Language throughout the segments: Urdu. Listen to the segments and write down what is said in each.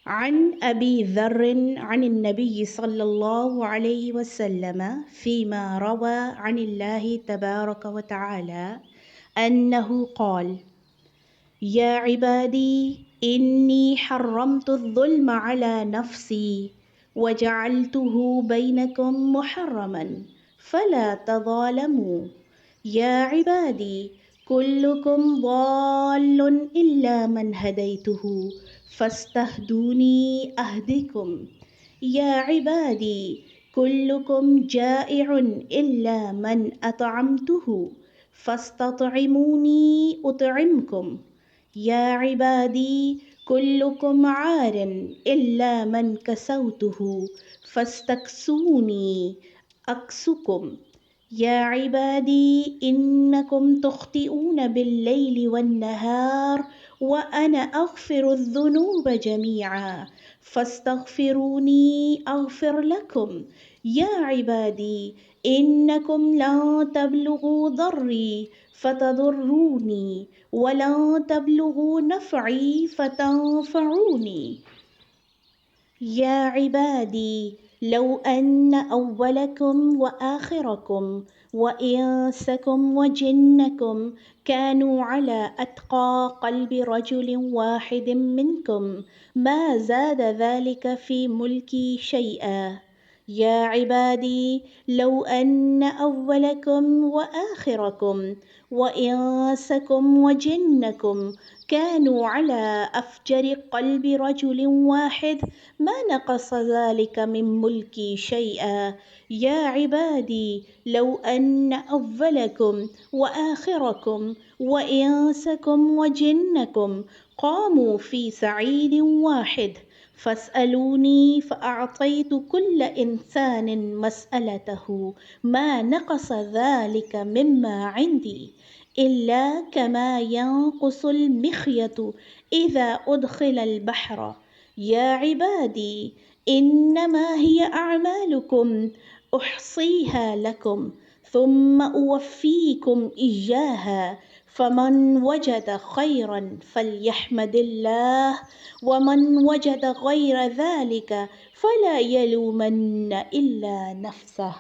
عن أبي ذر عن النبي صلى الله عليه وسلم فيما روى عن الله تبارك وتعالى أنه قال: يا عبادي إني حرمت الظلم على نفسي وجعلته بينكم محرما فلا تظالموا. يا عبادي كلكم ضال إلا من هديته فاستهدوني أهدكم. يا عبادي كلكم جائع إلا من أطعمته فاستطعموني أطعمكم. يا عبادي كلكم عار إلا من كسوته فاستكسوني أكسكم. يا عبادي إنكم تخطئون بالليل والنهار وأنا أغفر الذنوب جميعا فاستغفروني أغفر لكم. يا عبادي إنكم لن تبلغوا ضري فتضروني ولن تبلغوا نفعي فتنفعوني. يا عبادي لو أن أولكم وآخركم وإنسكم وجنكم كانوا على أتقى قلب رجل واحد منكم ما زاد ذلك في ملكي شيئا. يا عبادي لو أن أولكم وآخركم وإنسكم وجنكم كانوا على أفجر قلب رجل واحد ما نقص ذلك من ملكي شيئا. يا عبادي لو أن أولكم وآخركم وإنسكم وجنكم قاموا في سعيد واحد فاسألوني فأعطيت كل إنسان مسألته ما نقص ذلك مما عندي إلا كما ينقص المخيط إذا أدخل البحر. يا عبادي إنما هي أعمالكم أحصيها لكم ثم أوفيكم إياها فمن وجد خيرا فليحمد الله ومن وجد غير ذلك فلا يلومن إلا نفسه۔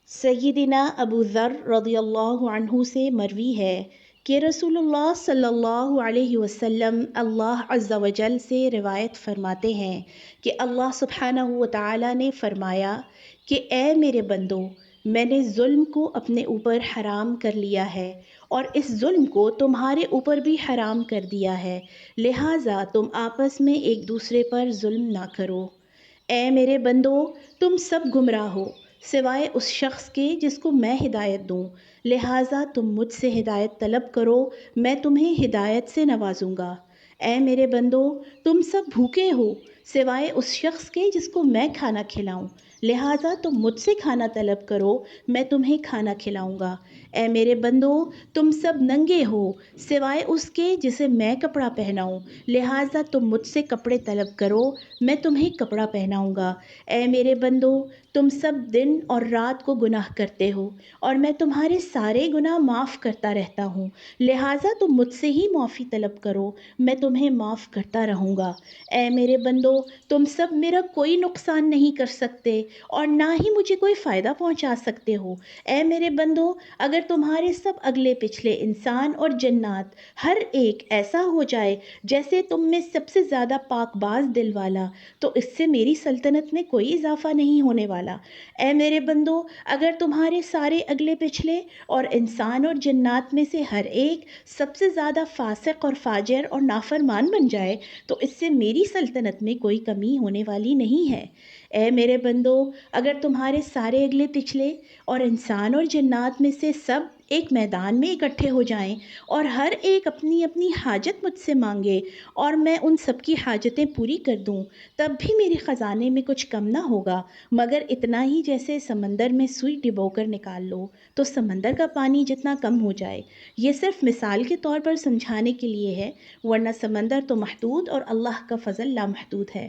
سیدنا ابو ذر رضی اللہ عنہ سے مروی ہے کہ رسول اللہ صلی اللہ علیہ وسلم اللہ عز و جل سے روایت فرماتے ہیں کہ اللہ سبحانہ و تعالی نے فرمایا کہ اے میرے بندو، میں نے ظلم کو اپنے اوپر حرام کر لیا ہے اور اس ظلم کو تمہارے اوپر بھی حرام کر دیا ہے، لہٰذا تم آپس میں ایک دوسرے پر ظلم نہ کرو۔ اے میرے بندو، تم سب گمراہ ہو سوائے اس شخص کے جس کو میں ہدایت دوں، لہٰذا تم مجھ سے ہدایت طلب کرو، میں تمہیں ہدایت سے نوازوں گا۔ اے میرے بندو، تم سب بھوکے ہو سوائے اس شخص کے جس کو میں کھانا کھلاؤں، لہٰذا تم مجھ سے کھانا طلب کرو، میں تمہیں کھانا کھلاؤں گا۔ اے میرے بندو، تم سب ننگے ہو سوائے اس کے جسے میں کپڑا پہناؤں، لہٰذا تم مجھ سے کپڑے طلب کرو، میں تمہیں کپڑا پہناؤں گا۔ اے میرے بندو، تم سب دن اور رات کو گناہ کرتے ہو اور میں تمہارے سارے گناہ معاف کرتا رہتا ہوں، لہٰذا تم مجھ سے ہی معافی طلب کرو، میں تمہیں معاف کرتا رہوں گا۔ اے میرے بندو، تم سب میرا کوئی نقصان نہیں کر سکتے اور نہ ہی مجھے کوئی فائدہ پہنچا سکتے ہو۔ اے میرے بندو، اگر تمہارے سب اگلے پچھلے انسان اور جنات ہر ایک ایسا ہو جائے جیسے تم میں سب سے زیادہ پاک باز دل والا، تو اس سے میری سلطنت میں کوئی اضافہ نہیں ہونے والا۔ اے میرے بندو، اگر تمہارے سارے اگلے پچھلے اور انسان اور جنات میں سے ہر ایک سب سے زیادہ فاسق اور فاجر اور نافرمان بن جائے تو اس سے میری سلطنت میں کوئی کمی ہونے والی نہیں ہے۔ اے میرے بندو، اگر تمہارے سارے اگلے پچھلے اور انسان اور جنات میں سے سب ایک میدان میں اکٹھے ہو جائیں اور ہر ایک اپنی اپنی حاجت مجھ سے مانگے اور میں ان سب کی حاجتیں پوری کر دوں، تب بھی میرے خزانے میں کچھ کم نہ ہوگا مگر اتنا ہی جیسے سمندر میں سوئی ڈبو کر نکال لو تو سمندر کا پانی جتنا کم ہو جائے۔ یہ صرف مثال کے طور پر سمجھانے کے لیے ہے، ورنہ سمندر تو محدود اور اللہ کا فضل لامحدود ہے۔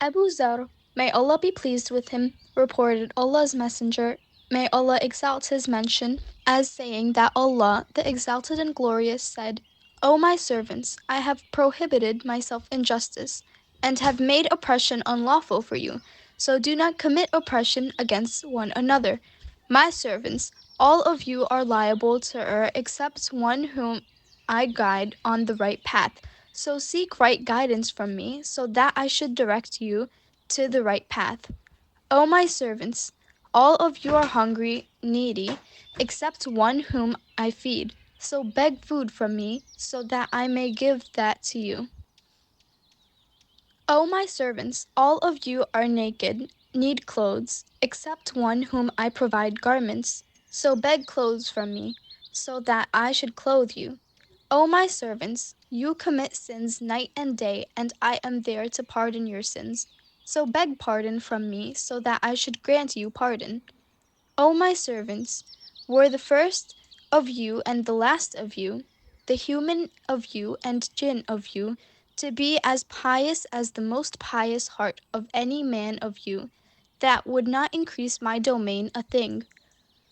Abu Zar, may Allah be pleased with him, reported Allah's Messenger, may Allah exalt his mention, as saying that Allah, the Exalted and Glorious, said, O my servants, I have prohibited myself injustice, and have made oppression unlawful for you, so do not commit oppression against one another. My servants, all of you are liable to err except one whom I guide on the right path. So seek right guidance from me, so that I should direct you to the right path. O my servants, all of you are hungry, needy, except one whom I feed. So beg food from me, so that I may give that to you. O my servants, all of you are naked, need clothes, except one whom I provide garments. So beg clothes from me, so that I should clothe you. O my servants, you commit sins night and day, and I am there to pardon your sins. So beg pardon from me, so that I should grant you pardon. O my servants, were the first of you and the last of you, the human of you and jinn of you, to be as pious as the most pious heart of any man of you, that would not increase my domain a thing.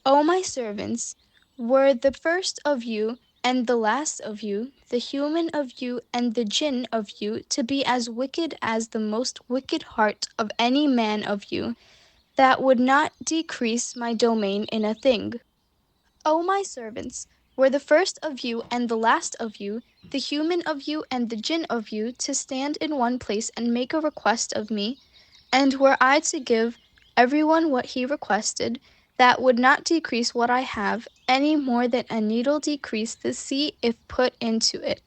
O my servants, were the first of you and the last of you, the human of you and the jinn of you, to be as wicked as the most wicked heart of any man of you, that would not decrease my domain in a thing. O my servants, were the first of you and the last of you, the human of you and the jinn of you, to stand in one place and make a request of me, and were I to give everyone what he requested, that would not decrease what I have, any more than a needle decrease the sea if put into it.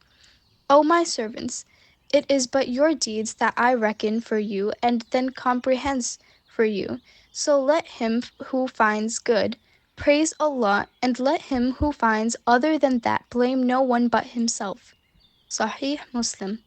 O my servants, it is but your deeds that I reckon for you and then comprehends for you. So let him who finds good praise Allah, and let him who finds other than that blame no one but himself. Sahih Muslim.